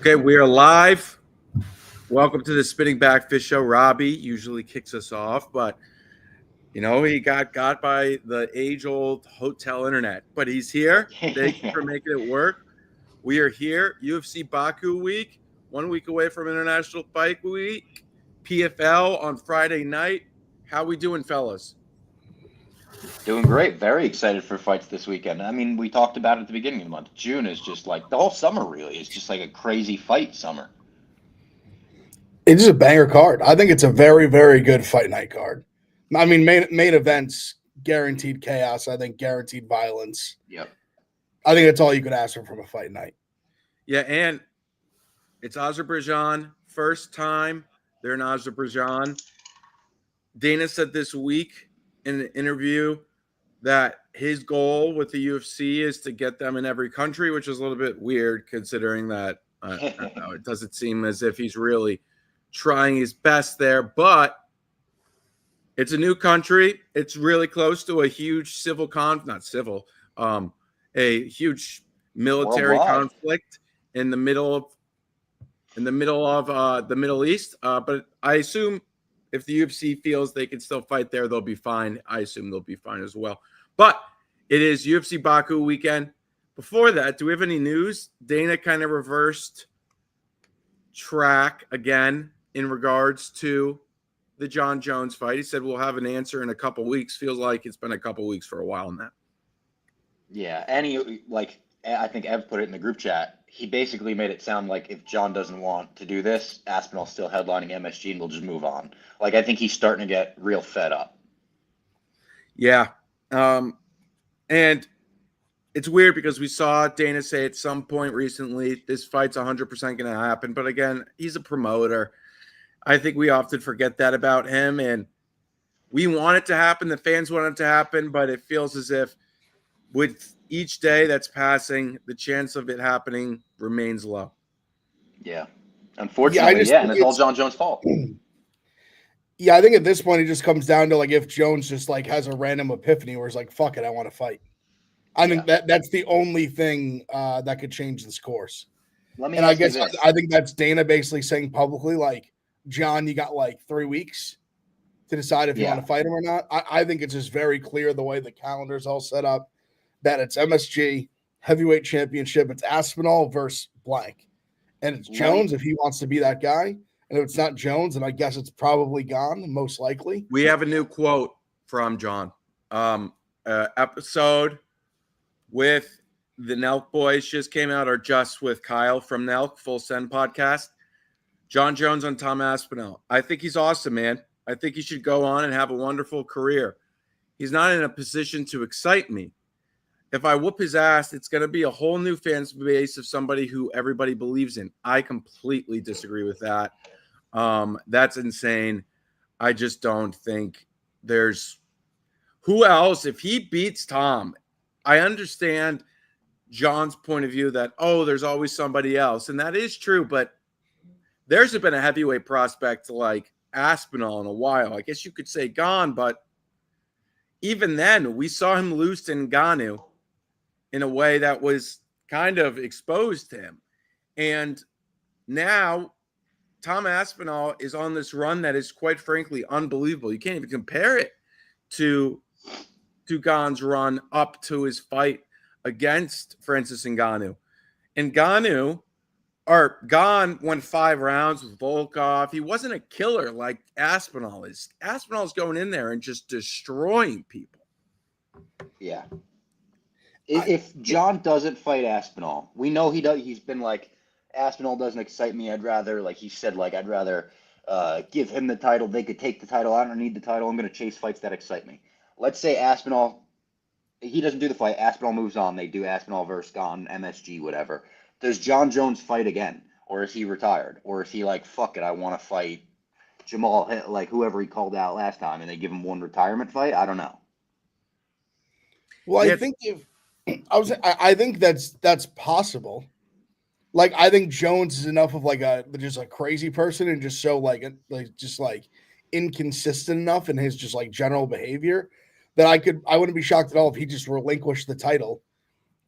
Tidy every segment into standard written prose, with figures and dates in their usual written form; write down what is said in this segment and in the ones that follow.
Okay, we are live. Welcome to the Spinning Backfish Show. Robbie usually kicks us off, but he got by the age-old hotel internet. But he's here. Thank you for making it work. We are here. UFC Baku week, 1 week away from International Fight Week. PFL on Friday night. How we doing, fellas? Doing great. Very excited for fights this weekend. I mean, we talked about it at the beginning of the month. June is just like the whole summer, really. It's just like a crazy fight summer. It's just a banger card. I think it's a very, very good fight night card. I mean, main events, guaranteed chaos. I think guaranteed violence. Yep. I think that's all you could ask for from a fight night. Yeah, and it's Azerbaijan. First time they're in Azerbaijan. Dana said this week in an interview that his goal with the UFC is to get them in every country, which is a little bit weird considering that I don't know, it doesn't seem as if he's really trying his best there, but it's a new country. It's really close to a huge a huge military conflict in the middle of the Middle East. But I assume if the UFC feels they can still fight there, they'll be fine. I assume they'll be fine as well. But it is UFC Baku weekend. Before that, do we have any news? Dana kind of reversed track again in regards to the Jon Jones fight. He said we'll have an answer in a couple weeks. Feels like it's been a couple weeks for a while now. Yeah, and I think Ev put it in the group chat. He basically made it sound like if Jon doesn't want to do this, Aspenol's still headlining MSG and we'll just move on. Like, I think he's starting to get real fed up. Yeah. And it's weird because we saw Dana say at some point recently, this fight's 100% going to happen. But again, he's a promoter. I think we often forget that about him. And we want it to happen. The fans want it to happen. But it feels as if with each day that's passing, the chance of it happening remains low. Yeah. Unfortunately, and it's all Jon Jones' fault. Yeah, I think at this point it just comes down to like if Jones just like has a random epiphany where he's like, fuck it, I want to fight. I think that's the only thing that could change this course. I think that's Dana basically saying publicly, like, Jon, you got like 3 weeks to decide if you want to fight him or not. I think it's just very clear the way the calendar's all set up that it's MSG, heavyweight championship, it's Aspenol versus blank. And it's Jones if he wants to be that guy. And if it's not Jones, then I guess it's probably gone, most likely. We have a new quote from Jon. Episode with the Nelk boys just came out, or just with Kyle from Nelk, Full Send podcast. Jon Jones on Tom Aspinall. I think he's awesome, man. I think he should go on and have a wonderful career. He's not in a position to excite me. If I whoop his ass, it's going to be a whole new fan base of somebody who everybody believes in. I completely disagree with that. That's insane. I just don't think there's who else. If he beats Tom, I understand Jon's point of view that, there's always somebody else. And that is true, but there's been a heavyweight prospect like Aspinall in a while. I guess you could say gone, but even then we saw him lose to Ngannou in a way that was kind of exposed to him. And now Tom Aspinall is on this run that is quite frankly unbelievable. You can't even compare it to Gon's run up to his fight against Francis Ngannou. Gon went 5 rounds with Volkov. He wasn't a killer like Aspinall is. Aspinall's going in there and just destroying people. Yeah. If Jon doesn't fight Aspinall, we know he does. He's been like, Aspinall doesn't excite me. I'd rather, like he said, I'd rather give him the title. They could take the title. I don't need the title. I'm going to chase fights that excite me. Let's say Aspinall, he doesn't do the fight. Aspinall moves on. They do Aspinall versus Gon, MSG, whatever. Does Jon Jones fight again? Or is he retired? Or is he like, fuck it, I want to fight Jamal, like whoever he called out last time, and they give him one retirement fight? I don't know. Well, I think that's possible. Like, I think Jones is enough of just a crazy person and just so inconsistent enough in his just like general behavior that I wouldn't be shocked at all if he just relinquished the title.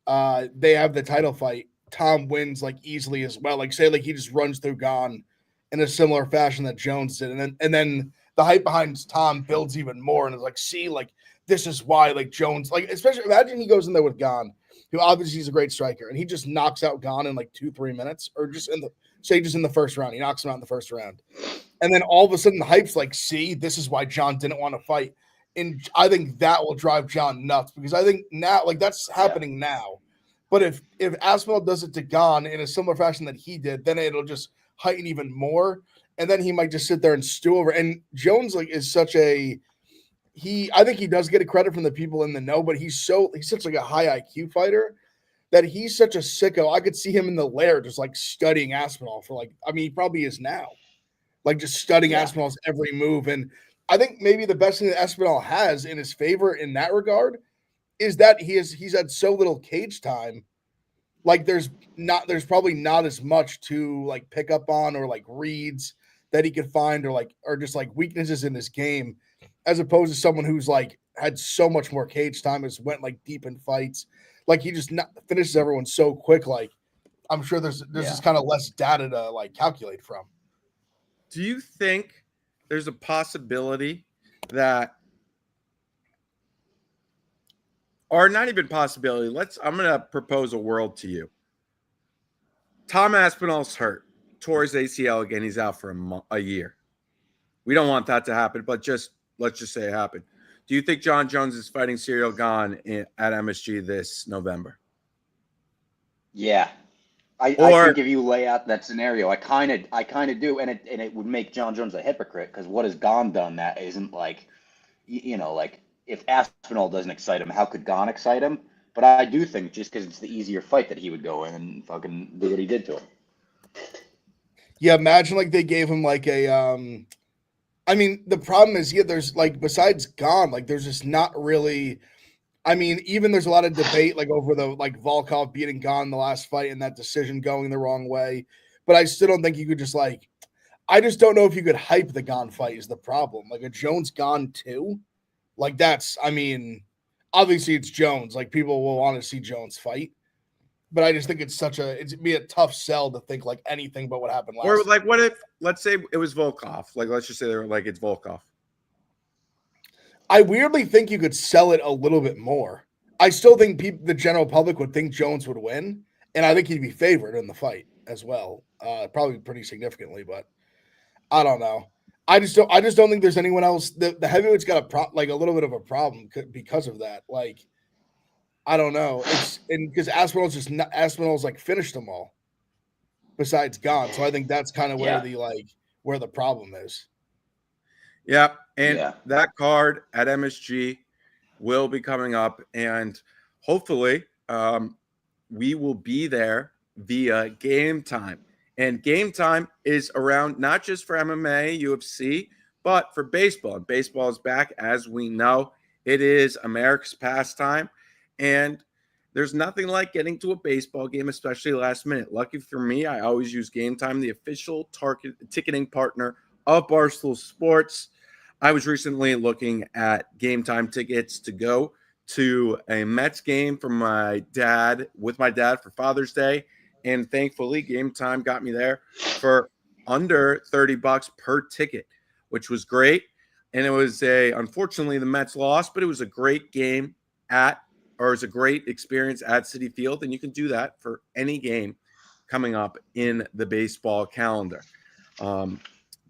They have the title fight Tom wins like easily as well. Like say like he just runs through Gon in a similar fashion that Jones did, and then the hype behind Tom builds even more, and it's like, see, like this is why like Jones, like especially imagine he goes in there with Gon, who obviously he's a great striker, and he just knocks out Gon in like 2-3 minutes, or just in the first round, he knocks him out in the first round, and then all of a sudden the hype's like, see, this is why Jon didn't want to fight, and I think that will drive Jon nuts because I think now like that's happening now, but if Aspinall does it to Gon in a similar fashion that he did, then it'll just heighten even more, and then he might just sit there and stew over. And Jones like is such a I think he does get a credit from the people in the know, but he's such like a high IQ fighter that he's such a sicko. I could see him in the lair just like studying Aspinall for like, I mean, he probably is now, like just studying Aspinall's every move. And I think maybe the best thing that Aspinall has in his favor in that regard is that he's had so little cage time. Like there's probably not as much to like pick up on or like reads that he could find or just like weaknesses in his game, as opposed to someone who's like had so much more cage time, has went like deep in fights. Like he just finishes everyone so quick. Like I'm sure there's just kind of less data to like calculate from. Do you think there's a possibility that, or not even possibility, I'm going to propose a world to you. Tom Aspinall's hurt, tore his ACL again. He's out for a year. We don't want that to happen, but let's just say it happened. Do you think Jon Jones is fighting Serial Gon at MSG this November? Yeah. I think if you lay out that scenario, I kind of do, and it would make Jon Jones a hypocrite, because what has Gon done that isn't like, like if Aspinall doesn't excite him, how could Gon excite him? But I do think just because it's the easier fight that he would go in and fucking do what he did to him. Yeah, imagine like they gave him like a I mean, the problem is, there's like, besides Gon, like there's just not really, I mean, even there's a lot of debate like over the like Volkov beating Gon in the last fight and that decision going the wrong way. But I still don't think you could just like, I just don't know if you could hype the Gon fight is the problem. Like a Jones Gon 2, like that's, I mean, obviously it's Jones. Like people will want to see Jones fight. But I just think it'd be a tough sell to think like anything but what happened last. Or like, what if, let's say it was Volkov. Like, let's just say they're like, it's Volkov. I weirdly think you could sell it a little bit more. I still think the general public would think Jones would win, and I think he'd be favored in the fight as well, probably pretty significantly. But I don't know. I just don't think there's anyone else. The heavyweight's got a little bit of a problem because of that. Like, I don't know. Because Aspinall's like finished them all, besides Gon. So I think that's kind of where the problem is. Yeah, and that card at MSG will be coming up, and hopefully we will be there via Game Time. And Game Time is around not just for MMA, UFC, but for baseball. And baseball is back, as we know. It is America's pastime, and there's nothing like getting to a baseball game, especially last minute. Lucky for me, I always use Game Time, the official ticketing partner of Barstool Sports. I was recently looking at Game Time tickets to go to a Mets game with my dad for Father's Day. And thankfully, Game Time got me there for under $30 per ticket, which was great. And it was unfortunately the Mets lost, but it was a great game it's a great experience at Citi Field. And you can do that for any game coming up in the baseball calendar.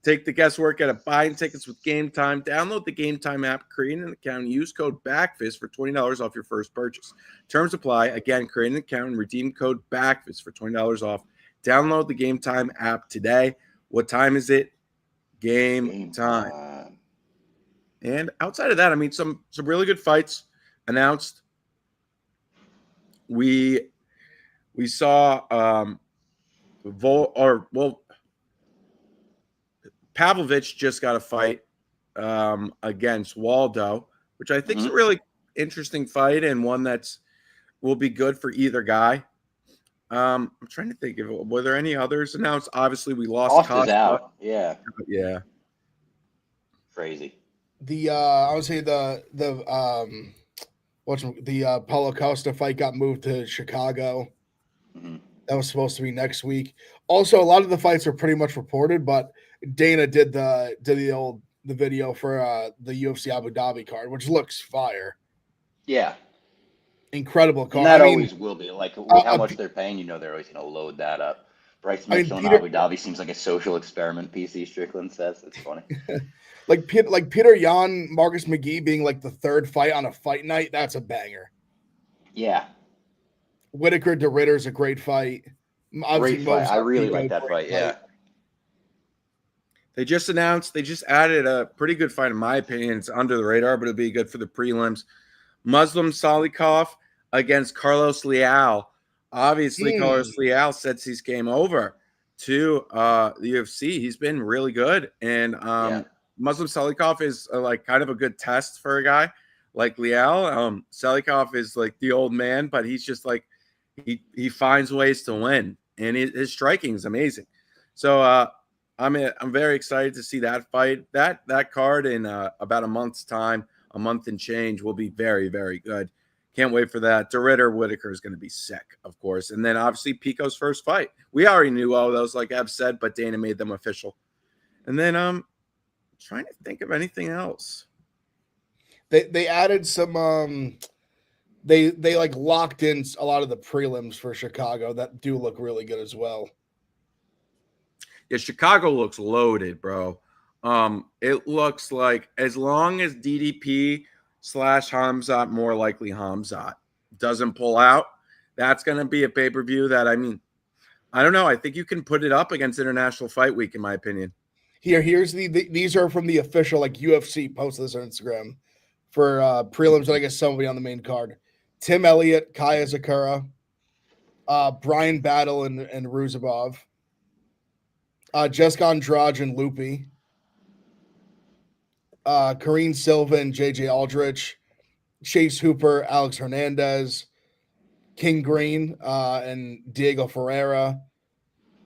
Take the guesswork out of buying tickets with Game Time. Download the Game Time app, create an account, and use code BACKFIST for $20 off your first purchase. Terms apply. Again, create an account and redeem code BACKFIST for $20 off. Download the Game Time app today. What time is it? Game time. And outside of that, I mean, some really good fights announced. We saw Pavlovich just got a fight against Waldo, which I think is a really interesting fight and one will be good for either guy. I'm trying to think were there any others announced? Obviously, we lost Costa out. Yeah. Crazy. I would say the Paulo Costa fight got moved to Chicago. That was supposed to be next week. Also, a lot of the fights are pretty much reported, but Dana did the video for the UFC Abu Dhabi card, which looks fire. Yeah. Incredible card. And that always will be. Like, with how much they're paying, they're always going to load that up. Bryce Mitchell in Abu Dhabi seems like a social experiment, PC Strickland says. It's funny. like Peter Yan, Marcus McGee being like the third fight on a fight night, that's a banger. Yeah. Whitaker de Ritter's a great fight. Great fight. I really like that fight, yeah. They just added a pretty good fight, in my opinion. It's under the radar, but it'll be good for the prelims. Muslim Sodakov against Carlos Leal. Obviously, Carlos Leal sets his game over to the UFC. He's been really good. And Muslim Sodakov is like kind of a good test for a guy like Leal. Sodakov is like the old man, but he's just like, he finds ways to win. And his striking is amazing. So I'm very excited to see that fight. That card in about a month's time, a month and change, will be very, very good. Can't wait for that. De Ritter Whitaker is going to be sick, of course. And then obviously Pico's first fight. We already knew all those, like Ev said, but Dana made them official. And then trying to think of anything else. They added some they like locked in a lot of the prelims for Chicago that do look really good as well. Yeah, Chicago looks loaded, bro. It looks like as long as DDP / Hamzat, more likely Hamzat, doesn't pull out, that's going to be a pay-per-view that, I mean, I don't know. I think you can put it up against International Fight Week, in my opinion. Here's these are from the official like UFC post this on Instagram for prelims, and I guess somebody on the main card. Tim Elliott, Kaya Zakura, Brian Battle and Ruzabov, Jessica Andrade and Lupi, Karine Silva and JJ Aldrich, Chase Hooper, Alex Hernandez, King Green, and Diego Ferreira.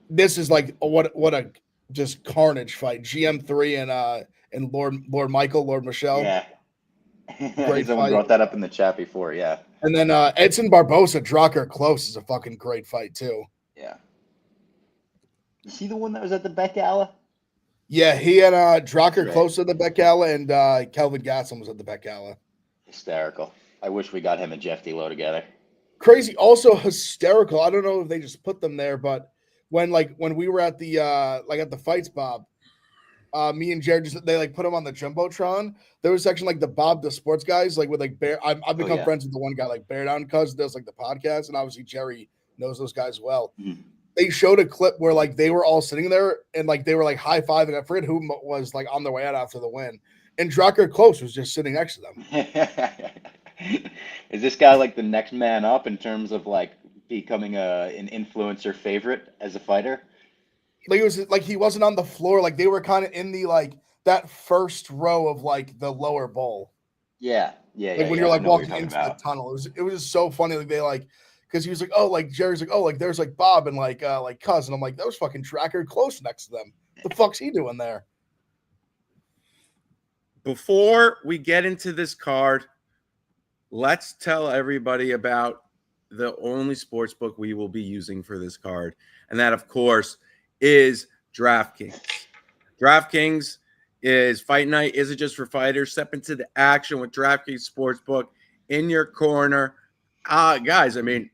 This is like what a just carnage fight. GM3 and Lord Michelle. Yeah. Great Someone fight. brought that up in the chat before, yeah. And then Edson Barbosa, Drucker Close is a fucking great fight too. Yeah. Is he the one that was at the Beck Gala? Yeah, he and Drucker Close at the Beck Gala, and Kelvin Gastelum was at the Beck Gala. Hysterical. I wish we got him and Jeff D'Lo together. Crazy. Also hysterical. I don't know if they just put them there, but when we were at the at the fights, Bob, me and Jared they put him on the Jumbotron. There was a section like the Bob the Sports guys, like with like Bear. I've become friends with the one guy like Bear Down Cuz does like the podcast, and obviously Jerry knows those guys well. Mm-hmm. They showed a clip where like they were all sitting there and like they were like high fiving. I forget who was like on their way out after the win, and Drucker Close was just sitting next to them. Is this guy like the next man up in terms of like becoming an influencer favorite as a fighter? Like it was like he wasn't on the floor. Like they were kind of in the like that first row of like the lower bowl. Yeah. Like when you're like walking into the tunnel. It was just so funny. Like they like because he was like, oh, like Jerry's like, oh, like there's like Bob and like Cuz. And I'm like, that was fucking Tracker Close next to them. The fuck's he doing there? Before we get into this card, let's tell everybody about the only sports book we will be using for this card. And that, of course, is DraftKings. DraftKings is fight night. Isn't just for fighters. Step into the action with DraftKings Sportsbook in your corner. Guys, I mean,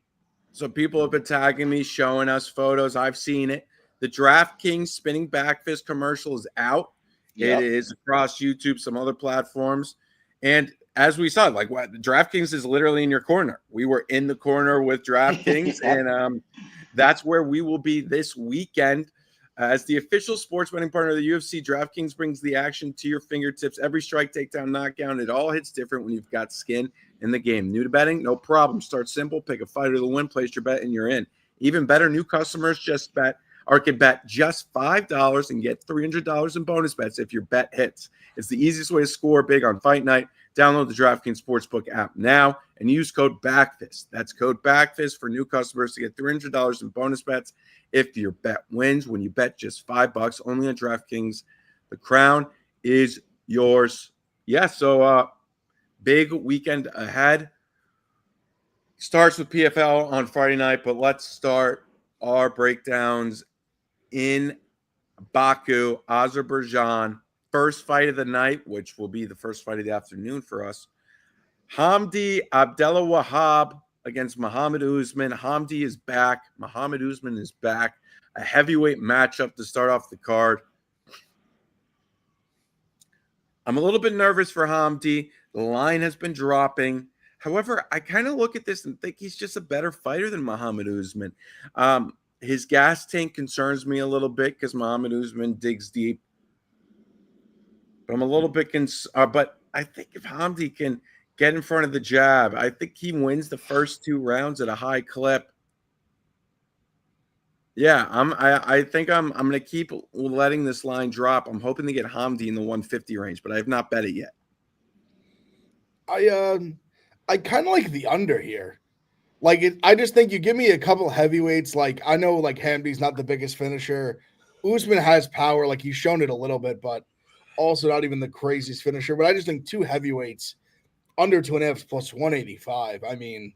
so people have been tagging me, showing us photos. I've seen it. The DraftKings spinning back fist commercial is out. Yep. It is across YouTube, some other platforms. And as we saw, like what DraftKings is literally in your corner. We were in the corner with DraftKings, and that's where we will be this weekend. As the official sports betting partner of the UFC, DraftKings brings the action to your fingertips. Every strike, takedown, knockdown, it all hits different when you've got skin in the game. New to betting? No problem. Start simple. Pick a fighter to win. Place your bet, and you're in. Even better, new customers can bet just $5 and get $300 in bonus bets if your bet hits. It's the easiest way to score big on fight night. Download the DraftKings Sportsbook app now and use code BACKFIST. That's code BACKFIST for new customers to get $300 in bonus bets if your bet wins when you bet just $5 only on DraftKings. The crown is yours. Yeah, so big weekend ahead. Starts with PFL on Friday night, but let's start our breakdowns in Baku, Azerbaijan. First fight of the night, which will be the first fight of the afternoon for us. Hamdi Abdullah Wahab against Muhammad Usman. Hamdi is back. Muhammad Usman is back. A heavyweight matchup to start off the card. I'm a little bit nervous for Hamdi. The line has been dropping. However, I kind of look at this and think he's just a better fighter than Muhammad Usman. His gas tank concerns me a little bit because Muhammad Usman digs deep. But I'm a little bit but I think if Hamdi can get in front of the jab, I think he wins the first 2 rounds at a high clip. Yeah, I think I'm going to keep letting this line drop. I'm hoping to get Hamdi in the 150 range, but I have not bet it yet. I kind of like the under here. I just think you give me a couple heavyweights. Like, I know like Hamdi's not the biggest finisher. Usman has power. Like, he's shown it a little bit, but also not even the craziest finisher. But I just think 2 heavyweights under 2.5 plus 185. I mean,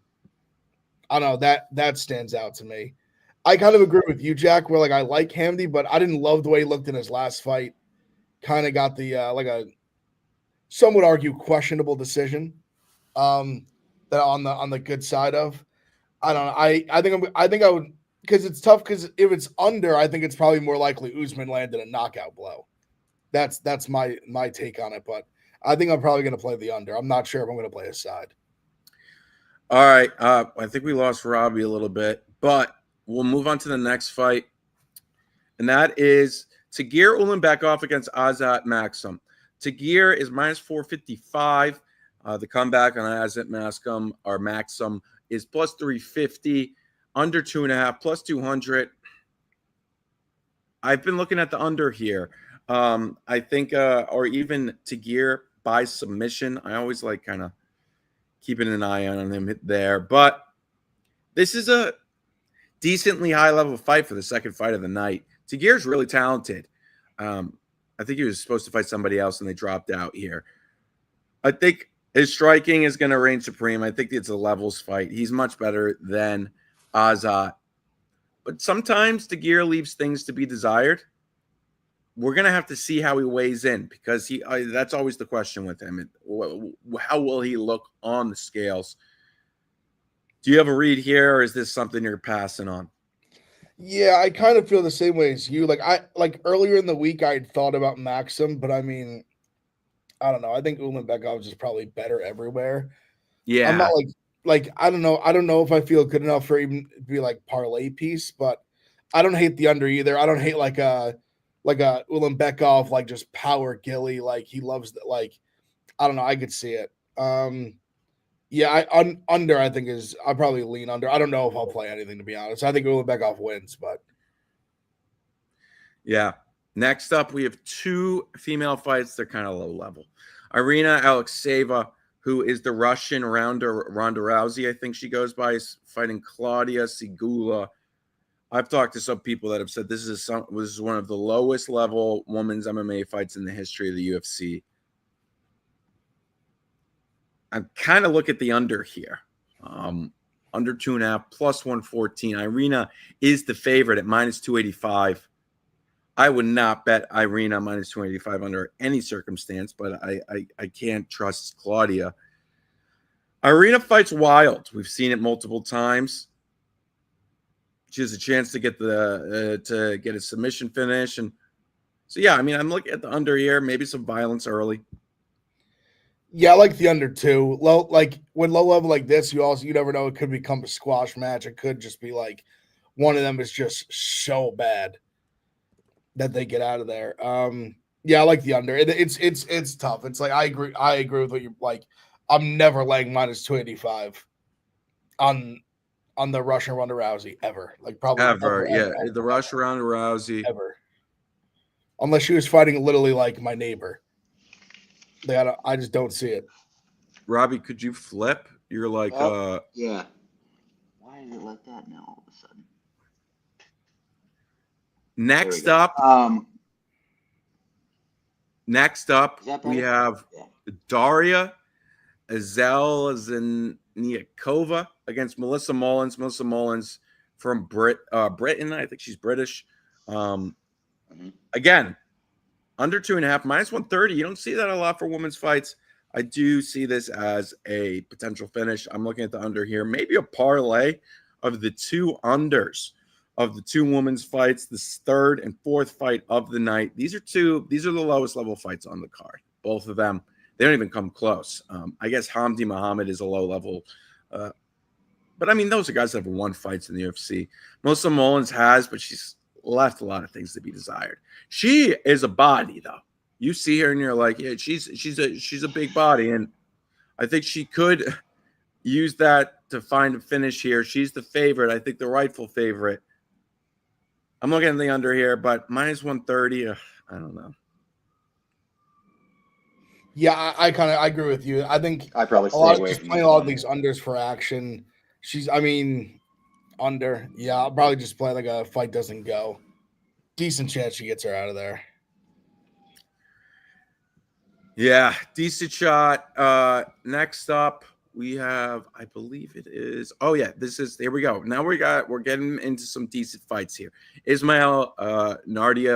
I don't know, that stands out to me. I kind of agree with you, Jack, where like I like Hamdi, but I didn't love the way he looked in his last fight. Kind of got the some would argue questionable decision. That on the good side of. I don't know. I think I would, because it's tough, because if it's under, I think it's probably more likely Usman landed a knockout blow. That's my take on it, but I think I'm probably going to play the under. I'm not sure if I'm going to play his side. All right. I think we lost Robbie a little bit, but we'll move on to the next fight. And that is Tagir Ulanbekov against Azat Maxim. Tagir is minus 455. The comeback on Azat Maxim is plus 350, under 2.5, plus 200. I've been looking at the under here. I think, or even Tagir by submission. I always like kind of keeping an eye on him there. But this is a decently high-level fight for the second fight of the night. Tagir's really talented. I think he was supposed to fight somebody else, and they dropped out here. I think his striking is going to reign supreme. I think it's a levels fight. He's much better than Azat. But sometimes Tagir leaves things to be desired. We're going to have to see how he weighs in, because that's always the question with him. How will he look on the scales? Do you have a read here, or is this something you're passing on? Yeah, I kind of feel the same way as you. Like earlier in the week, I had thought about Maxim, but I mean, I don't know. I think Ulanbekov is probably better everywhere. Yeah, I'm not like I don't know. I don't know if I feel good enough for even to be like parlay piece, but I don't hate the under either. I don't hate like a Ulanbekov, like just power gilly. Like he loves that. Like, I don't know. I could see it. Yeah, under I think I'll probably lean under. I don't know if I'll play anything, to be honest. I think Ulanbekov wins, but yeah. Next up, we have 2 female fights. They're kind of low level. Irina Alexeyeva, who is the Russian Ronda Rousey, I think she goes by, is fighting Claudia Sigula. I've talked to some people that have said this is one of the lowest level women's MMA fights in the history of the UFC. I kind of look at the under here. Under 2.5, plus 114. Irina is the favorite at minus 285. I would not bet Irina minus 285 under any circumstance, but I can't trust Claudia. Irina fights wild. We've seen it multiple times. She has a chance to get a submission finish, and so yeah. I mean, I'm looking at the under here. Maybe some violence early. yeah, I like the under too. Like when low level like this, you never know. It could become a squash match. It could just be like one of them is just so bad that they get out of there. Yeah, I like the under. It's tough. It's like I agree with what you like. I'm never laying minus 285 on the Russian Ronda Rousey ever. Like probably ever. The Russian Ronda Rousey ever. Unless she was fighting literally like my neighbor. I just don't see it. Robbie, could you flip? You're like yeah. Why is it like that now all of a sudden? Next up, we have Daria Zelzniakova against Melissa Mullins. Melissa Mullins from Britain. I think she's British. Again, under 2.5, minus 130. You don't see that a lot for women's fights. I do see this as a potential finish. I'm looking at the under here. Maybe a parlay of the two unders of the two women's fights, the third and fourth fight of the night. These are the lowest level fights on the card. Both of them, they don't even come close. I guess Hamdi Muhammad is a low level. But I mean, those are guys that have won fights in the UFC. Melissa Mullins has, but she's left a lot of things to be desired. She is a body, though. You see her and you're like, yeah, she's a big body, and I think she could use that to find a finish here. She's the favorite. I think the rightful favorite. I'm looking at the under here, but minus 130. I don't know. Yeah, I agree with you. I think I probably stay away just from playing all of these unders for action. Under. Yeah, I'll probably just play like a fight doesn't go. Decent chance she gets her out of there. Yeah, decent shot. Next up, we have, I believe it is. Oh yeah, here we go. Now we're getting into some decent fights here. Ismael Nardi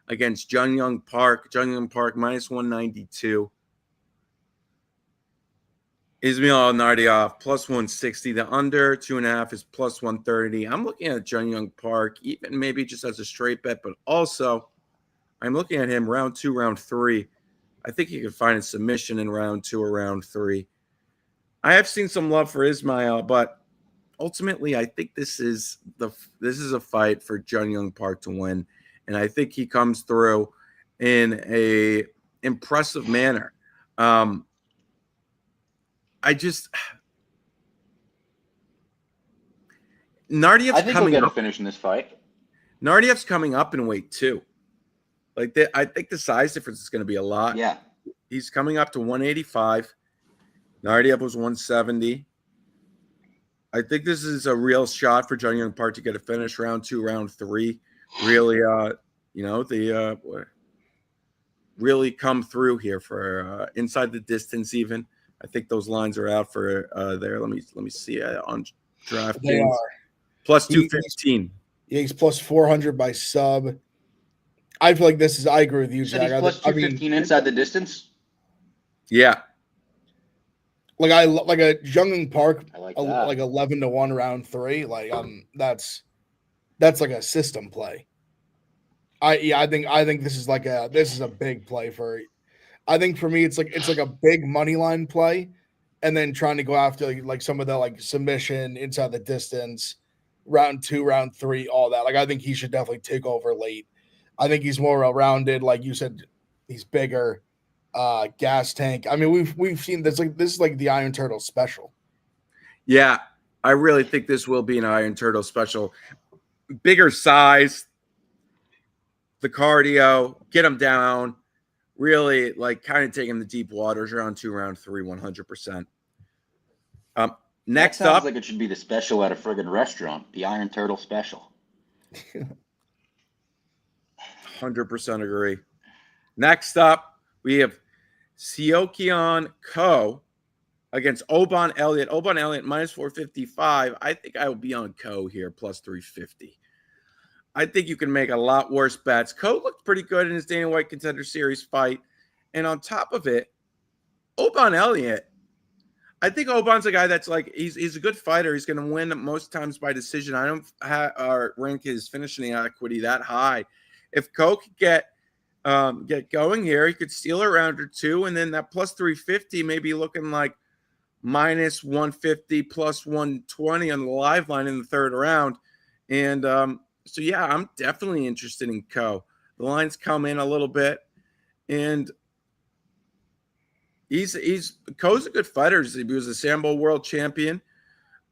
against Jung Park. Jung Park minus 192. Ismael Nardi plus 160. The under 2.5 is plus 130. I'm looking at Jung Park, even maybe just as a straight bet, but also I'm looking at him round 2, round 3. I think you can find a submission in round 2 or round 3. I have seen some love for Ismael, but ultimately I think this is a fight for Jung Park to win, and I think he comes through in a impressive manner. Nardiev's I think he'll get a finish in this fight. Nardiev's coming up in weight too. I think the size difference is going to be a lot. Yeah. He's coming up to 185. Nardiev was 170. I think this is a real shot for Jung Park to get a finish round 2, round 3. Really, really come through here for inside the distance even. I think those lines are out for there. Let me see on DraftKings. They are. Plus 215. He's plus 400 by sub. I feel like this is. I agree with you, Jack. He's plus 215 inside the distance. Yeah. Like a Jung Park, like 11-1 round 3. That's like a system play. I think this is a big play for. I think for me it's like a big money line play, and then trying to go after like some of the like submission inside the distance, round 2, round 3, all that. Like I think he should definitely take over late. I think he's more well-rounded, like you said. He's bigger, gas tank. I mean, we've seen this. This is like the Iron Turtle special. Yeah, I really think this will be an Iron Turtle special. Bigger size, the cardio, get him down. Really, kind of taking the deep waters round 2, round 3, 100%. Next sounds up, like it should be the special at a friggin' restaurant, the Iron Turtle special. 100% agree. Next up, we have Seokian Ko against Oban Elliot. Oban Elliot minus 455. I think I will be on Ko here, plus 350. I think you can make a lot worse bets. Ko looked pretty good in his Dana White Contender Series fight. And on top of it, Oban Elliot, I think Oban's a guy that's he's a good fighter. He's going to win most times by decision. I don't rank his finishing equity that high. If Ko could get going here, he could steal a round or two, and then that plus 350 may be looking like minus 150, plus 120 on the live line in the third round. And so, yeah, I'm definitely interested in Ko. The lines come in a little bit, and Ko's a good fighter. He was a Sambo world champion.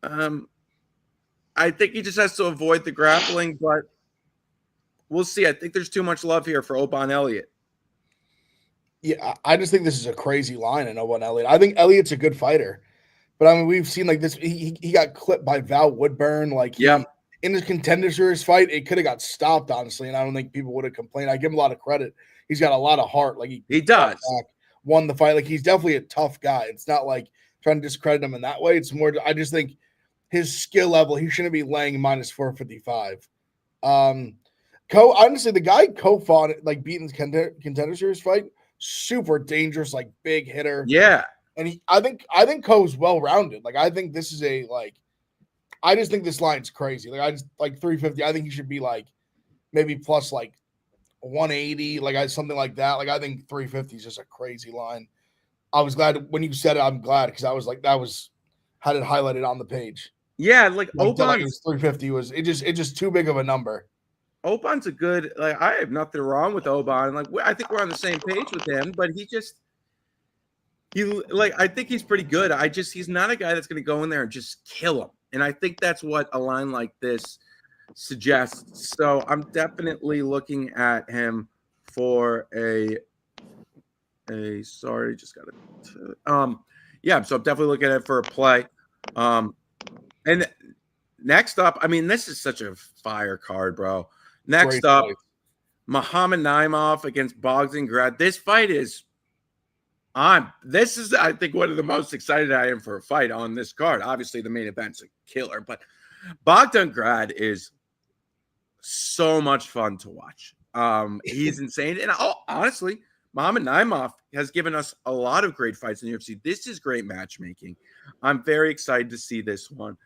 I think he just has to avoid the grappling, but we'll see. I think there's too much love here for Oban Elliot. Yeah, I just think this is a crazy line in Oban Elliot. I think Elliott's a good fighter, but I mean, we've seen this. He got clipped by Val Woodburn. In his Contender Series fight, it could have got stopped, honestly, and I don't think people would have complained. I give him a lot of credit. He's got a lot of heart. He does. Won the fight. He's definitely a tough guy. It's not like trying to discredit him in that way. It's more. I just think his skill level, he shouldn't be laying minus 455. Honestly, the guy fought like beating contender series fight, super dangerous, like big hitter. Yeah. And I think Co's well rounded. Like I think this is I just think this line's crazy. Like I just like 350. I think he should be like maybe plus like 180, like something like that. Like I think 350 is just a crazy line. I was glad when you said it. I'm glad because I was like had it highlighted on the page. Yeah, like Oban's 350 was it just too big of a number. Oban's a good, like, I have nothing wrong with Oban. Like, I think we're on the same page with him, but I think he's pretty good. He's not a guy that's going to go in there and just kill him. And I think that's what a line like this suggests. So I'm definitely looking at him for sorry, just got it. Yeah, so I'm definitely looking at it for a play. And next up, I mean, this is such a fire card, bro. Next up, Muhammad Naimov against Bogden Grad. This fight is I think, one of the most excited I am for a fight on this card. Obviously, the main event's a killer, but Bogden Grad is so much fun to watch. He's insane. And honestly, Muhammad Naimov has given us a lot of great fights in the UFC. This is great matchmaking. I'm very excited to see this one.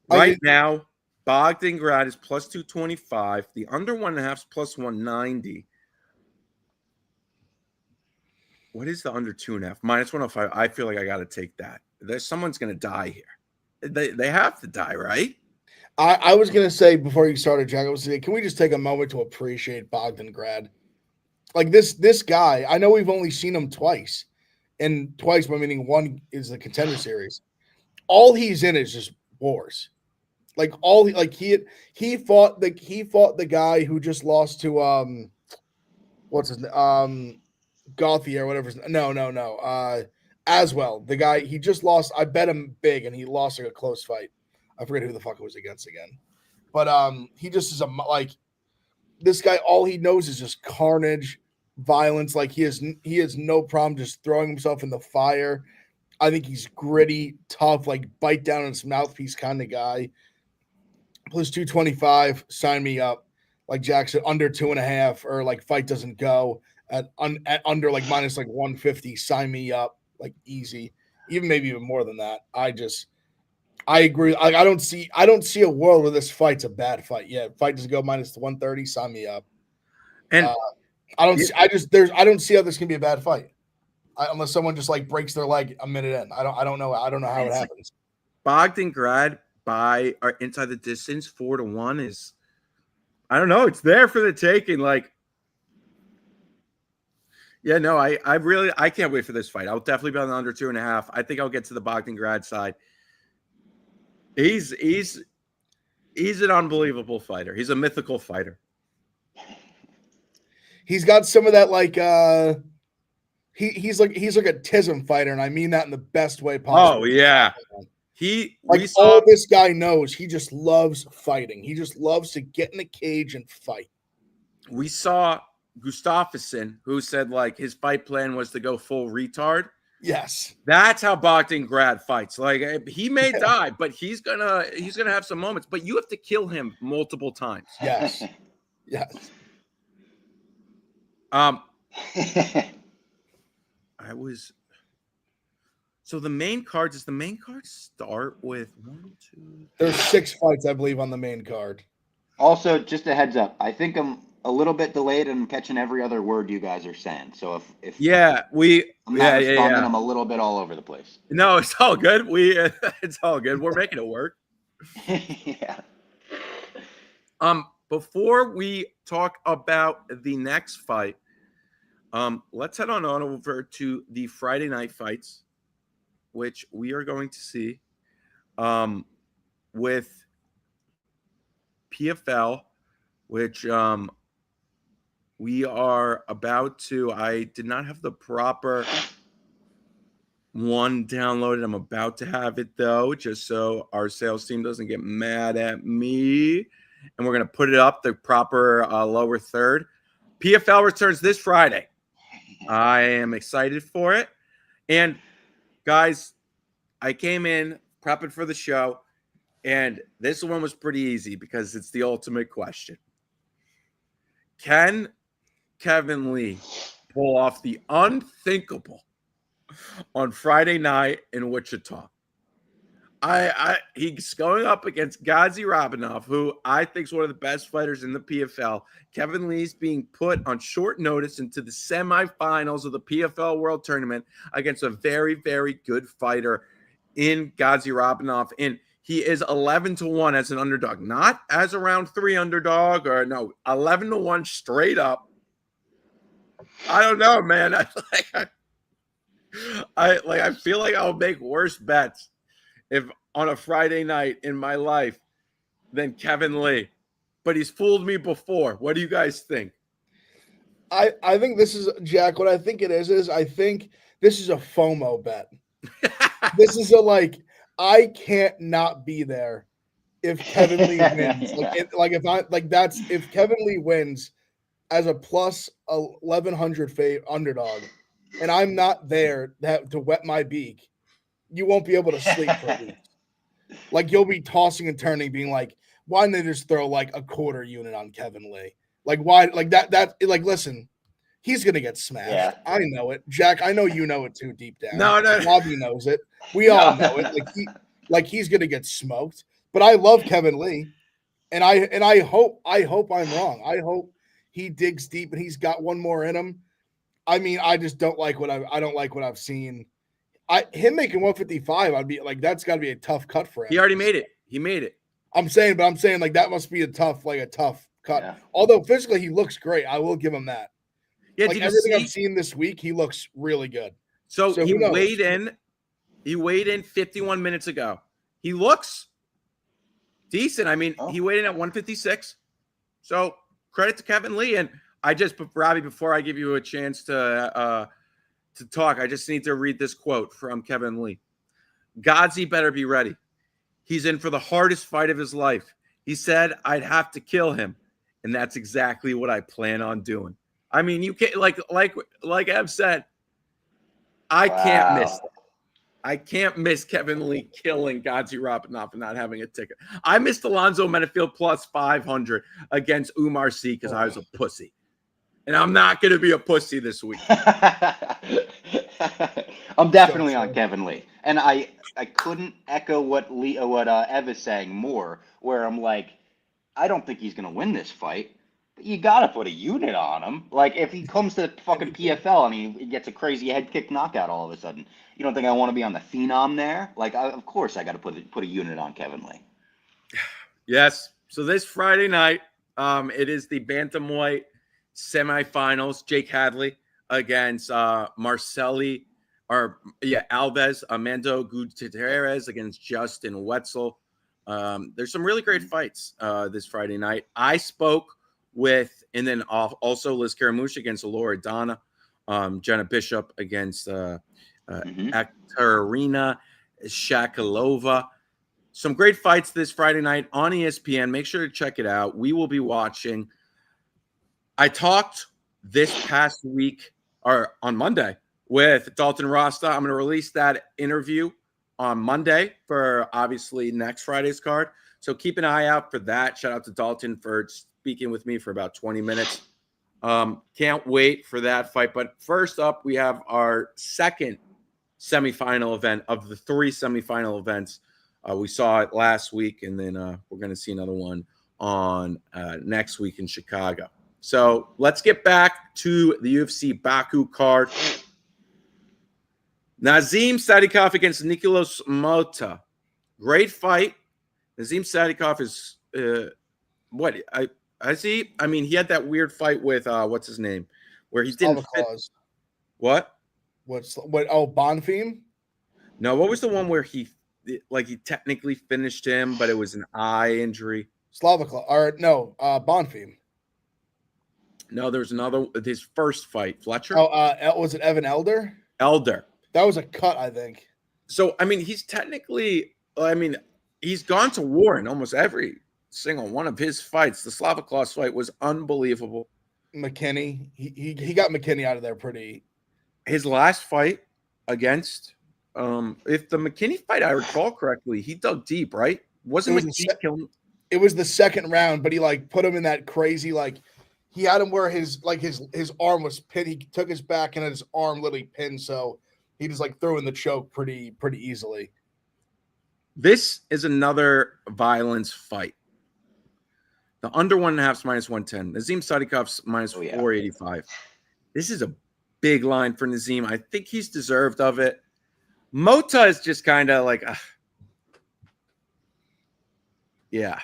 Right now, Bogden Grad is plus 225. The under 1.5 is plus 190. What is the under 2.5? Minus 105. I feel like I got to take that. Someone's going to die here. They have to die, right? I was going to say before you started, Jack, I was saying, can we just take a moment to appreciate Bogden Grad? Like this guy, I know we've only seen him twice. And twice, meaning one is the contender series. All he's in is just wars. Like he fought the guy who just lost to what's his name? Gauthier or whatever. No. Aswell, the guy he just lost. I bet him big, and he lost like a close fight. I forget who the fuck it was against again. But he just is this guy. All he knows is just carnage, violence. Like he has no problem just throwing himself in the fire. I think he's gritty, tough, like bite down on his mouthpiece kind of guy. Plus 225, sign me up. Like Jack said, under 2.5 or like fight doesn't go at under like minus like 150, sign me up. Like easy, maybe even more than that. I agree. I don't see a world where this fight's a bad fight. Yeah, fight doesn't go minus 130, sign me up. And I don't see how this can be a bad fight. Unless someone just like breaks their leg a minute in. I don't know how it happens. Bogden Grad by or inside the distance 4-1 is, I don't know, it's there for the taking. Like, yeah, no, I can't wait for this fight. I'll definitely be on the under 2.5. I think I'll get to the Bogden Grad side. He's an unbelievable fighter. He's a mythical fighter. He's got some of that like he's like a TISM fighter, and I mean that in the best way possible. Oh yeah. All this guy knows, he just loves fighting. He just loves to get in the cage and fight. We saw Gustafsson, who said like his fight plan was to go full retard. Yes. That's how Bogden Grad fights. Like he may die, but he's gonna have some moments, but you have to kill him multiple times. Yes. Yes. So the main cards, does the main card start with 1, 2? There's 6 fights, I believe, on the main card. Also, just a heads up, I think I'm a little bit delayed and I'm catching every other word you guys are saying. So if I'm not responding, I'm a little bit all over the place. No, it's all good. It's all good. We're making it work. Yeah. Before we talk about the next fight, let's head on over to the Friday night fights, which we are going to see with PFL, which we are about to. I did not have the proper one downloaded. I'm about to have it, though, just so our sales team doesn't get mad at me. And we're going to put it up, the proper lower third. PFL returns this Friday. I am excited for it. And guys, I came in prepping for the show, and this one was pretty easy because it's the ultimate question. Can Kevin Lee pull off the unthinkable on Friday night in Wichita? He's going up against Gadzhi Rabanov, who I think is one of the best fighters in the PFL. Kevin Lee's being put on short notice into the semifinals of the PFL World Tournament against a very, very good fighter in Gadzhi Rabanov. And he is 11-1 as an underdog, not as a round 3 underdog, or no, 11-1 straight up. I don't know, man. I feel like I'll make worse bets if on a Friday night in my life than Kevin Lee. But he's fooled me before. What do you guys think? I think this is, Jack, what I think it is I think this is a FOMO bet. This is I can't not be there if Kevin Lee wins. If Kevin Lee wins as a plus 1,100 underdog, and I'm not there to wet my beak, you won't be able to sleep for a week. You'll be tossing and turning, being like, why didn't they just throw a quarter unit on Kevin Lee? Why? Listen, he's gonna get smashed. Yeah. I know it, Jack. I know you know it too, deep down. No. Bobby knows it. We all know it. He's gonna get smoked. But I love Kevin Lee, and I hope I'm wrong. I hope he digs deep and he's got one more in him. I mean, I just don't like what I've seen. Him making 155, I'd be that's got to be a tough cut for him. He already made it. He made it. I'm saying that must be a tough cut. Yeah. Although physically he looks great, I will give him that. Yeah, everything I've seen this week, he looks really good. So he weighed in. He weighed in 51 minutes ago. He looks decent. I mean, he weighed in at 156. So credit to Kevin Lee. And Robbie, before I give you a chance to talk, I just need to read this quote from Kevin Lee. Gadzhi better be ready. He's in for the hardest fight of his life. He said I'd have to kill him, and that's exactly what I plan on doing. I mean, you can't like Ev said, can't miss that. I can't miss Kevin Lee killing Gadzhi Rabanov and not having a ticket. I missed Alonzo Menafield plus 500 against Umar Sy because I was a pussy. And I'm not going to be a pussy this week. I'm definitely on Kevin Lee. And I couldn't echo what Ev is saying more, where I'm like, I don't think he's going to win this fight. But you got to put a unit on him. If he comes to fucking PFL and he gets a crazy head kick knockout all of a sudden, you don't think I want to be on the phenom there? Of course I got to put a unit on Kevin Lee. Yes. So this Friday night, it is the bantamweight semifinals. Jake Hadley against Alves, Armando Gutierrez against Justin Wetzel. There's some really great fights this Friday night. I spoke with, and then also Liz Caramush against Laura Donna, Jenna Bishop against Ekaterina Shakalova. Some great fights this Friday night on ESPN. Make sure to check it out. We will be watching. I talked this past week or on Monday with Dalton Rasta. I'm going to release that interview on Monday for obviously next Friday's card. So keep an eye out for that. Shout out to Dalton for speaking with me for about 20 minutes. Can't wait for that fight. But first up, we have our second semifinal event of the 3 semifinal events. We saw it last week, and then we're going to see another one on next week in Chicago. So let's get back to the UFC Baku card. Nazim Sodakov against Nicolas Mota. Great fight. Nazim Sodakov is he had that weird fight with what's his name, where he didn't fit. What? Bonfim? No, what was the one where he technically finished him, but it was an eye injury? Bonfim. No, there's another. His first fight, Fletcher. Was it Evan Elder? Elder. That was a cut, I think. So, I mean, he's technically. He's gone to war in almost every single one of his fights. The Slaviclaus fight was unbelievable. McKinney, he got McKinney out of there pretty. His last fight against if the McKinney fight, I recall correctly, he dug deep, right? Wasn't McKinney killing? It was the second round, but he like put him in that crazy like he had him where his arm was pinned. He took his back and his arm literally pinned, so he just like threw in the choke pretty easily. This is another violence fight. The under 1.5 is minus 110. Nazim Sodikov's minus 485. This is a big line for Nazim. I think he's deserved of it. Mota is just kind of like, yeah.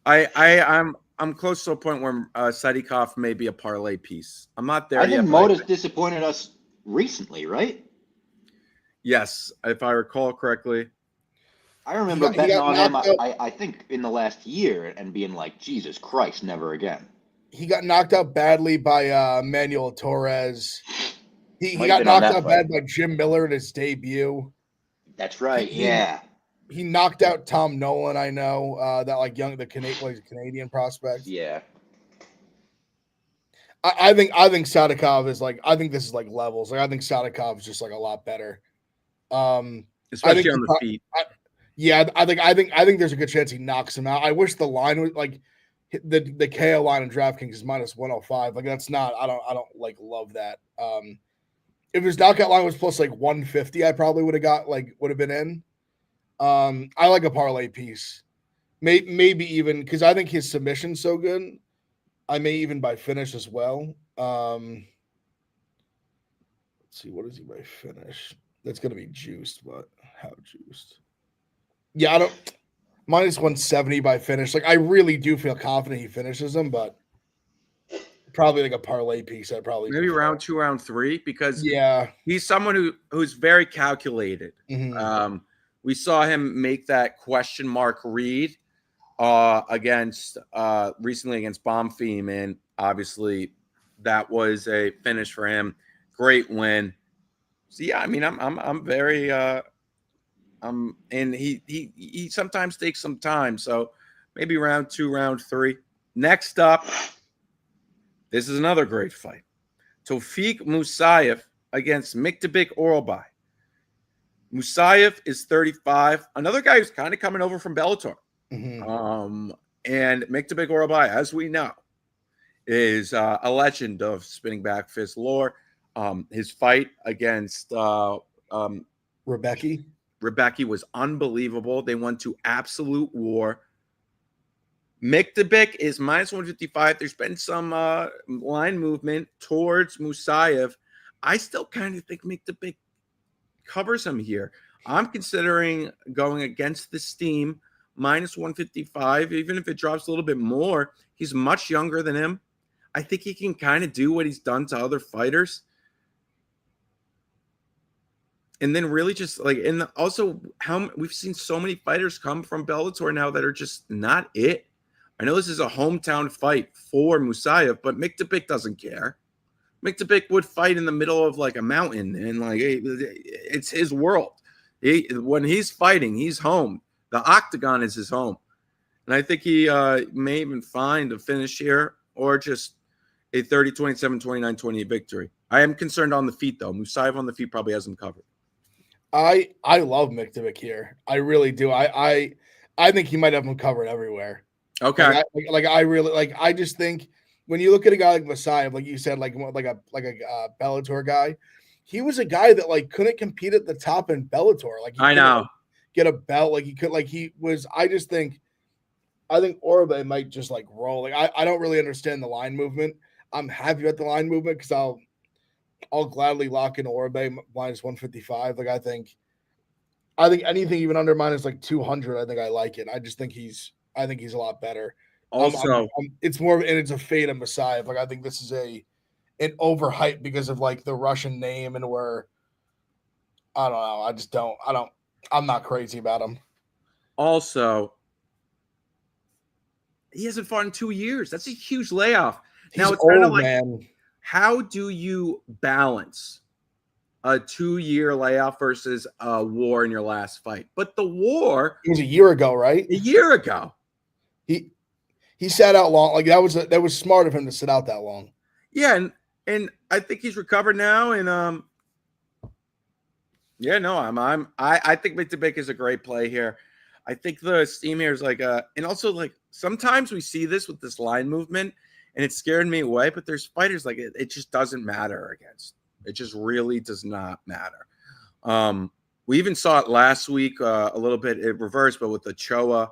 I'm close to a point where Sodakov may be a parlay piece. I'm not there yet. I think Mota's disappointed us recently, right? Yes, if I recall correctly. I remember betting on him, I think, in the last year and being like, Jesus Christ, never again. He got knocked out badly by Manuel Torres. He got knocked out bad by Jim Miller in his debut. That's right, He knocked out Tom Nolan, I know, that like the Canadian prospect. Yeah. I think Sodakov is like, I think this is like levels. Like I think Sodakov is just like a lot better. Especially on the feet. I think there's a good chance he knocks him out. I wish the line was like the KO line in DraftKings is minus 105. Like that's not, I don't like love that. If his knockout line was plus like 150, I probably would have been in. I like a parlay piece. Maybe even because I think his submission's so good. I may even by finish as well. Let's see, what is he by finish? That's gonna be juiced, but how juiced? Yeah, I don't minus 170 by finish. Like I really do feel confident he finishes him, but probably like a parlay piece. I'd probably maybe round 2, round 3, because he's someone who's very calculated. Mm-hmm. We saw him make that question mark read against recently against Bonfim, and obviously that was a finish for him. Great win. So yeah, I mean, I'm very and he sometimes takes some time. So maybe round 2, round 3. Next up, this is another great fight. Tofik Musayev against Mkab Orbai. Musayev is 35. Another guy who's kind of coming over from Bellator. Mm-hmm. And Mkab Orbai, as we know, is a legend of spinning back fist lore. His fight against Rebecca was unbelievable. They went to absolute war. Mkab is minus 155. There's been some line movement towards Musayev. I still kind of think Mkab covers him here. I'm considering going against the steam, minus 155, even if it drops a little bit more. He's much younger than him. I think he can kind of do what he's done to other fighters. And then really just like, and also how we've seen so many fighters come from Bellator now that are just not it. I know this is a hometown fight for Musayev, but Mkab doesn't care. Mkab would fight in the middle of like a mountain, and like it's his world. When he's fighting, he's home. The octagon is his home, and I think he may even find a finish here or just a 30-27, 29-28 victory. I am concerned on the feet though. Musayev on the feet probably has him covered. I love Mkab here. I really do. I think he might have him covered everywhere. Okay. I just think when you look at a guy like Musayev, like you said, like a Bellator guy, he was a guy that like couldn't compete at the top in Bellator. Like I know, get a belt like he could. Like he was. I think Orbai might just like roll. Like I don't really understand the line movement. I'm happy with the line movement because I'll gladly lock in Orbai minus 155. Like I think anything even under minus like 200. I think I like it. I think he's a lot better. Also, it's more, and it's a fade of Musayev. Like I think this is an overhype because of like the Russian name, and where I don't know. I'm not crazy about him. Also, he hasn't fought in 2 years. That's a huge layoff. Now it's kind of like, man. How do you balance a 2-year layoff versus a war in your last fight? But the war, it was a year ago, right? A year ago. He sat out long. Like that was smart of him to sit out that long. Yeah, and I think he's recovered now. And Yeah, no, I think Mkab is a great play here. I think the steam here is like and also like sometimes we see this with this line movement and it scared me away, but there's fighters like it just doesn't matter against. It just really does not matter. We even saw it last week a little bit it reversed, but with Ochoa,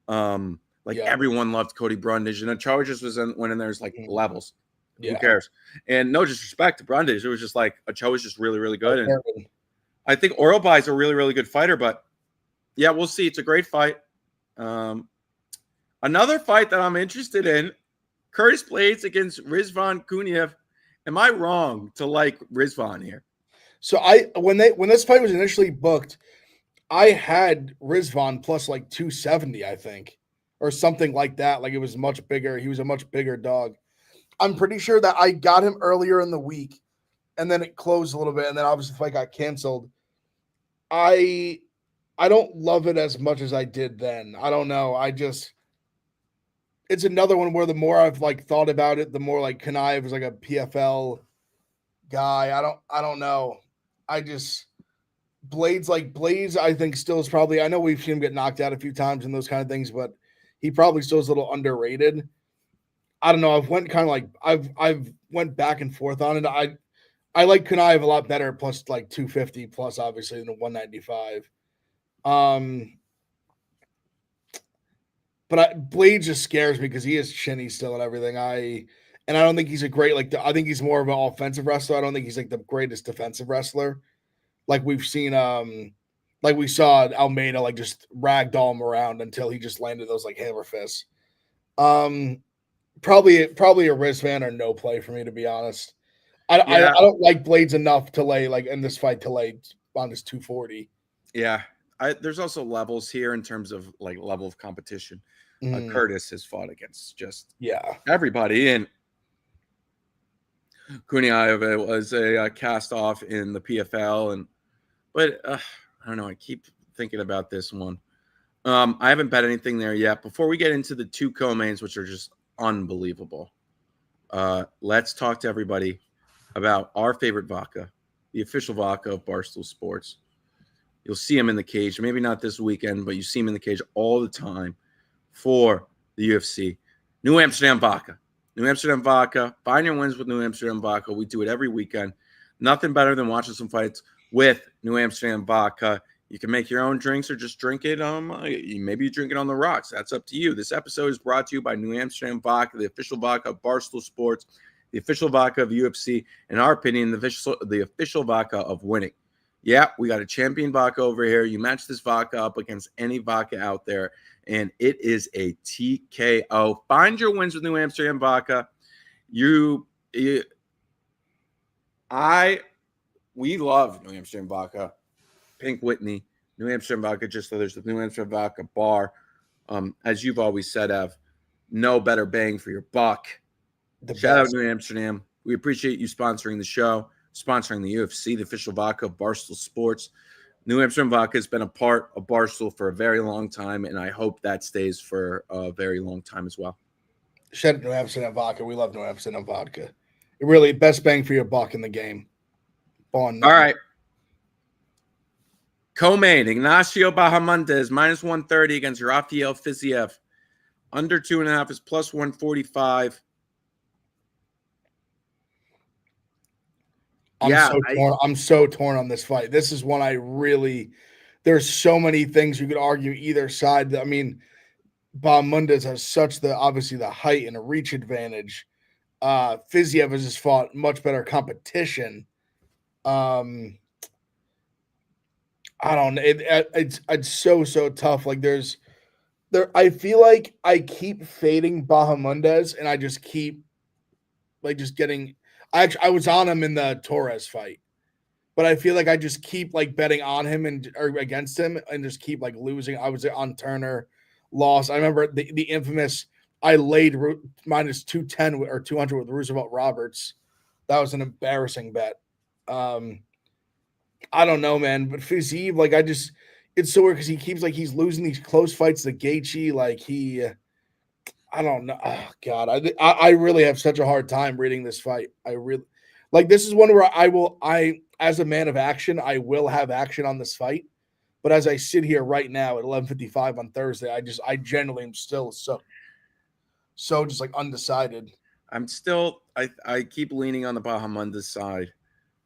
everyone loved Cody Brundage, and Ochoa just went in there's like levels. Yeah. Who cares? And no disrespect to Brundage, it was just like Ochoa was just really, really good. And I think Orbai is a really, really good fighter, but yeah, we'll see. It's a great fight. Another fight that I'm interested in, Curtis Blaydes against Rizvan Kuniev. Am I wrong to like Rizvan here? So when this fight was initially booked, I had Rizvan plus like 270, I think, or something like that. Like it was much bigger. He was a much bigger dog. I'm pretty sure that I got him earlier in the week, and then it closed a little bit, and then obviously the fight got canceled. I don't love it as much as I did then. I don't know. It's another one where the more I've like thought about it, the more like Kanaev was like a PFL guy. I don't know. Blaydes, I think still is probably, I know we've seen him get knocked out a few times and those kind of things, but he probably still is a little underrated. I don't know. I've went back and forth on it. I like Kanaev a lot better, plus like 250 plus obviously than 195. But Blaydes just scares me because he is chinny still and everything. I don't think he's a great I think he's more of an offensive wrestler. I don't think he's like the greatest defensive wrestler. Like we've seen, like we saw Almeida like just ragdoll him around until he just landed those like hammer fists. Probably a Rizvan or no play for me, to be honest. I don't like Blaydes enough to lay like in this fight to lay on this 240. Yeah, there's also levels here in terms of like level of competition. Curtis has fought against just everybody, and Kuniev was a cast off in the PFL, but I don't know. I keep thinking about this one. I haven't bet anything there yet. Before we get into the two co-mains, which are just unbelievable, let's talk to everybody about our favorite vodka, the official vodka of Barstool Sports. You'll see him in the cage, maybe not this weekend, but you see him in the cage all the time for the UFC. New Amsterdam Vodka. New Amsterdam Vodka. Find your wins with New Amsterdam Vodka. We do it every weekend. Nothing better than watching some fights with New Amsterdam Vodka. You can make your own drinks or just drink it. Maybe you drink it on the rocks. That's up to you. This episode is brought to you by New Amsterdam Vodka, the official vodka of Barstool Sports, the official vodka of UFC, in our opinion, the official vodka of winning. Yeah, we got a champion vodka over here. You match this vodka up against any vodka out there, and it is a TKO. Find your wins with New Amsterdam Vodka. We love New Amsterdam Vodka. Pink Whitney, New Amsterdam Vodka, just so there's the New Amsterdam Vodka bar. As you've always said, Ev, no better bang for your buck. Shout out New Amsterdam. We appreciate you sponsoring the show, sponsoring the UFC, the official vodka of Barstool Sports. New Amsterdam Vodka has been a part of Barstool for a very long time, and I hope that stays for a very long time as well. Shout out New Amsterdam Vodka. We love New Amsterdam Vodka. It really best bang for your buck in the game. All right. Co-main, Ignacio Bahamondes, minus 130 against Rafael Fiziev. Under 2.5 is plus 145. I'm so torn on this fight. This is one there's so many things you could argue either side. I mean, Bahamondes has obviously the height and a reach advantage. Fiziev has just fought much better competition. I don't know. It's so tough. Like I feel like I keep fading Bahamondes, and I just keep getting. I was on him in the Torres fight, but I feel like I just keep like betting on him or against him, and just keep like losing. I was on Turner, lost. I remember the infamous. I laid minus 210 or 200 with Roosevelt Roberts. That was an embarrassing bet. I don't know, man, but Fiziev, it's so weird because he keeps he's losing these close fights to Gaethje. I don't know. Oh, God, I really have such a hard time reading this fight. Like this is one where I as a man of action, I will have action on this fight. But as I sit here right now at 11:55 on Thursday, I genuinely am still so just like undecided. I'm still I keep leaning on the Bahamunda's side.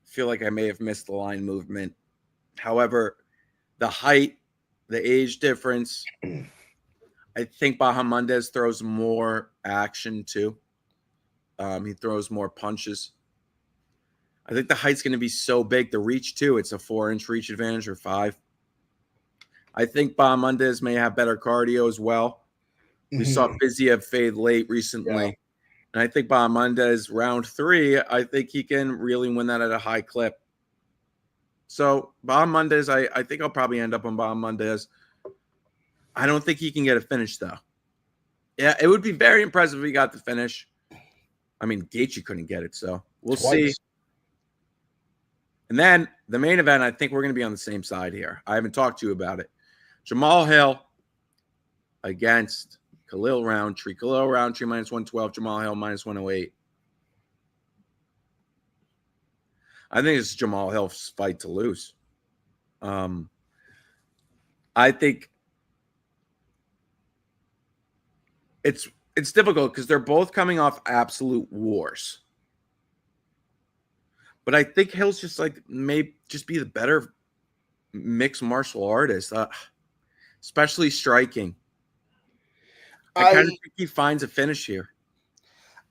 Feel like I may have missed the line movement. However, the height, the age difference, I think Bahamundes throws more action too. He throws more punches. I think the height's going to be so big. The reach too. It's a 4-inch reach advantage or 5. I think Bahamundes may have better cardio as well. We saw Fiziev fade late recently. Yeah. And I think Bahamundes round 3, I think he can really win that at a high clip. So Bahamundes, I think I'll probably end up on Bahamundes. I don't think he can get a finish though. Yeah, it would be very impressive if he got the finish. I mean, Gaethje couldn't get it, so we'll see. And then the main event, I think we're going to be on the same side here. I haven't talked to you about it. Jamal Hill against Khalil Roundtree. Khalil Roundtree minus 112. Jamal Hill minus 108. I think it's Jamal Hill's fight to lose. I think it's difficult because they're both coming off absolute wars. But I think Hill's just like may just be the better mixed martial artist, especially striking. I kind of think he finds a finish here.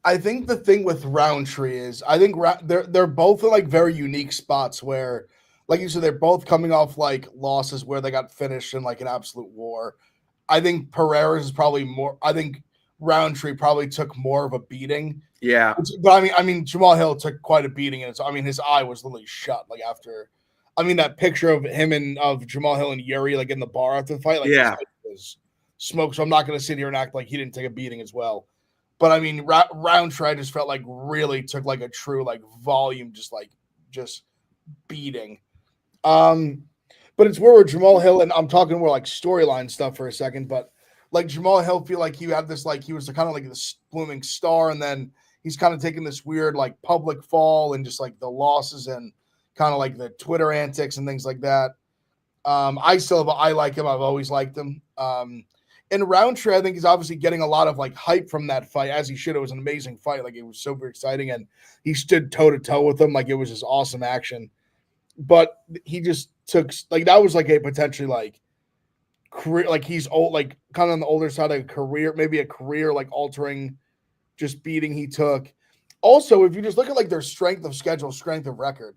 I think the thing with Roundtree is I think they're both in like very unique spots where, like you said, they're both coming off like losses where they got finished in like an absolute war. I think Pereira's is probably more. I think Roundtree probably took more of a beating. Yeah, but I mean, Jamal Hill took quite a beating, and I mean, his eye was literally shut. Like after, I mean, that picture of him and of Jamal Hill and Yuri like in the bar after the fight, like yeah, was smoke. So I'm not going to sit here and act like he didn't take a beating as well. But I mean, Roundtree I just felt like really took like a true like volume, just beating. But it's where Jamal Hill, and I'm talking more like storyline stuff for a second, but like Jamal Hill feel like he had this like he was kind of like this blooming star, and then he's kind of taking this weird like public fall and just like the losses and kind of like the Twitter antics and things like that. I like him. I've always liked him. And Roundtree, I think he's obviously getting a lot of like hype from that fight, as he should. It was an amazing fight. Like it was super exciting, and he stood toe to toe with him. Like it was just awesome action. But he just took like that was like a potentially like career, like he's old, like kind of on the older side of a career, maybe a career like altering just beating he took. Also, if you just look at like their strength of schedule, strength of record,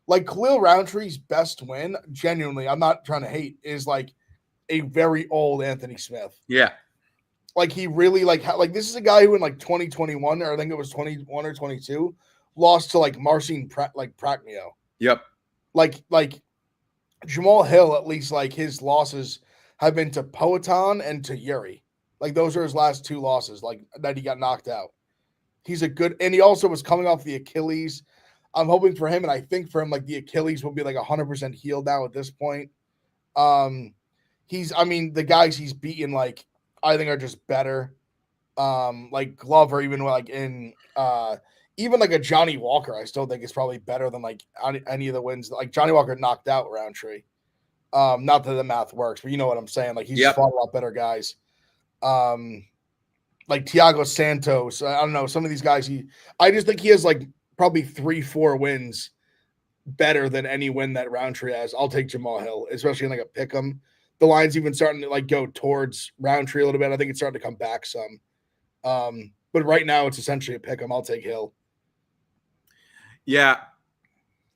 like Khalil Roundtree's best win, genuinely, I'm not trying to hate, is like a very old Anthony Smith. Yeah. Like he really like this is a guy who in like 2021, or I think it was 21 or 22, lost to like Marcin Prachnio. Yep. Like Jamal Hill, at least like his losses have been to Poatan and to Yuri. Like those are his last 2 losses, like that he got knocked out. He's a good, and he also was coming off the Achilles. I'm hoping for him, and I think for him, like the Achilles will be like 100% healed now at this point. I mean, the guys he's beaten, like, I think are just better. Like Glover, even like in even like a Johnny Walker, I still think is probably better than like any of the wins. Like Johnny Walker knocked out Roundtree. Not that the math works, but you know what I'm saying. Like he's fought a lot better guys. Like Thiago Santos. I don't know. Some of these guys, I just think he has like probably 3-4 wins better than any win that Roundtree has. I'll take Jamal Hill, especially in like a pick'em. The line's even starting to like go towards Roundtree a little bit. I think it's starting to come back some. But right now it's essentially a pick'em. I'll take Hill. Yeah.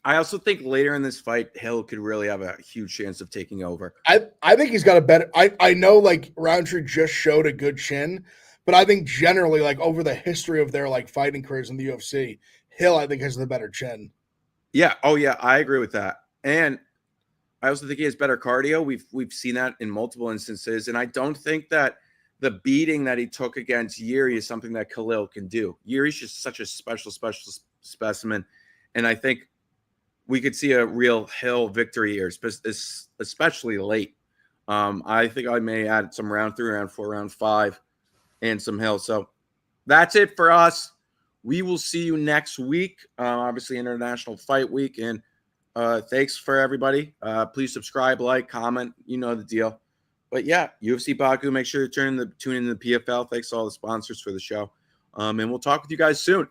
I also think later in this fight, Hill could really have a huge chance of taking over. I think he's got a better. I know like Roundtree just showed a good chin, but I think generally like over the history of their like fighting careers in the UFC, Hill I think has the better chin. Yeah. Oh yeah, I agree with that. And I also think he has better cardio. We've seen that in multiple instances, and I don't think that the beating that he took against Yuri is something that Khalil can do. Yuri's just such a special specimen, and I think we could see a real Hill victory here, especially late. I think I may add some round 3, round 4, round 5, and some Hill. So that's it for us. We will see you next week. Obviously, International Fight Week. And thanks for everybody. Please subscribe, like, comment. You know the deal. But yeah, UFC Baku. Make sure to tune in to the PFL. Thanks to all the sponsors for the show. And we'll talk with you guys soon.